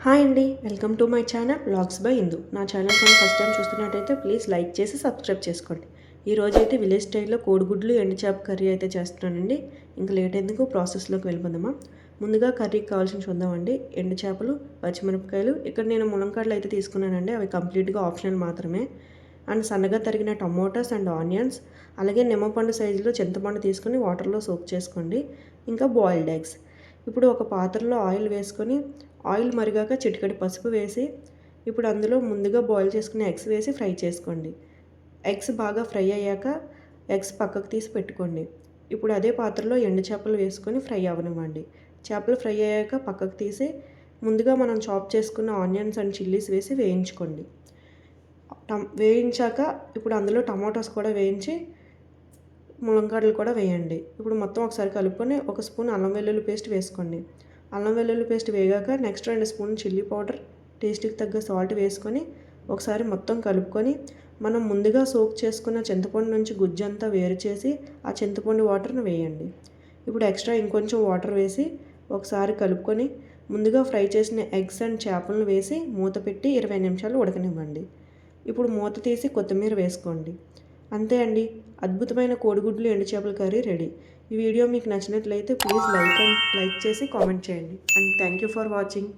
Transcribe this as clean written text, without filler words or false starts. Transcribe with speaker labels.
Speaker 1: Hi అండి, welcome to my channel vlogs by Indu. నా channel కానీ ఫస్ట్ టైం చూస్తున్నట్టయితే ప్లీజ్ లైక్ చేసి సబ్స్క్రైబ్ చేసుకోండి. ఈరోజు అయితే విలేజ్ స్టైల్లో కోడిగుడ్లు ఎండు చేప కర్రీ అయితే చేస్తున్నానండి. ఇంకా లేట్ ఎందుకు ప్రాసెస్లోకి వెళ్ళిపోదామా. ముందుగా కర్రీకి కావాల్సిన చూద్దామండి. ఎండు చేపలు, పచ్చిమిరపకాయలు, ఇక్కడ నేను ములంకాడలు అయితే తీసుకున్నానండి. అవి కంప్లీట్గా ఆప్షనల్ మాత్రమే. అండ్ సన్నగా తరిగిన టమోటాస్ అండ్ ఆనియన్స్, అలాగే నిమ్మపండు సైజులో చింతపండు తీసుకొని వాటర్లో సోక్ చేసుకోండి. ఇంకా బాయిల్డ్ ఎగ్స్. ఇప్పుడు ఒక పాత్రలో ఆయిల్ వేసుకొని ఆయిల్ మరిగాక చిటికెడు పసుపు వేసి ఇప్పుడు అందులో ముందుగా బాయిల్ చేసుకున్న ఎగ్స్ వేసి ఫ్రై చేసుకోండి. ఎగ్స్ బాగా ఫ్రై అయ్యాక ఎగ్స్ పక్కకు తీసి పెట్టుకోండి. ఇప్పుడు అదే పాత్రలో ఎండు చేపలు వేసుకొని ఫ్రై అవ్వనివ్వండి. చేపలు ఫ్రై అయ్యాక పక్కకు తీసి ముందుగా మనం చాప్ చేసుకున్న ఆనియన్స్ అండ్ చిల్లీస్ వేసి వేయించుకోండి. వేయించాక ఇప్పుడు అందులో టమాటోస్ కూడా వేయించి ములంకాడలు కూడా వేయండి. ఇప్పుడు మొత్తం ఒకసారి కలుపుకొని ఒక స్పూన్ అల్లం వెల్లుల్లి పేస్ట్ వేసుకోండి. అల్లం వెల్లుల్లి పేస్ట్ వేగాక నెక్స్ట్ 2 స్పూన్లు చిల్లీ పౌడర్, టేస్ట్కి తగ్గ సాల్ట్ వేసుకొని ఒకసారి మొత్తం కలుపుకొని మనం ముందుగా సోక్ చేసుకున్న చింతపండు నుంచి గుజ్జంతా వేరు చేసి ఆ చింతపండు వాటర్ని వేయండి. ఇప్పుడు ఎక్స్ట్రా ఇంకొంచెం వాటర్ వేసి ఒకసారి కలుపుకొని ముందుగా ఫ్రై చేసిన ఎగ్స్ అండ్ చేపలను వేసి మూత పెట్టి 20 నిమిషాలు ఉడకనివ్వండి. ఇప్పుడు మూత తీసి కొత్తిమీర వేసుకోండి. అంతే అండి, అద్భుతమైన కోడిగుడ్లు ఎండు చేపల కర్రీ రెడీ. ఈ వీడియో మీకు నచ్చినట్లయితే ప్లీజ్ లైక్ చేసి కామెంట్ చేయండి. And thank you for watching.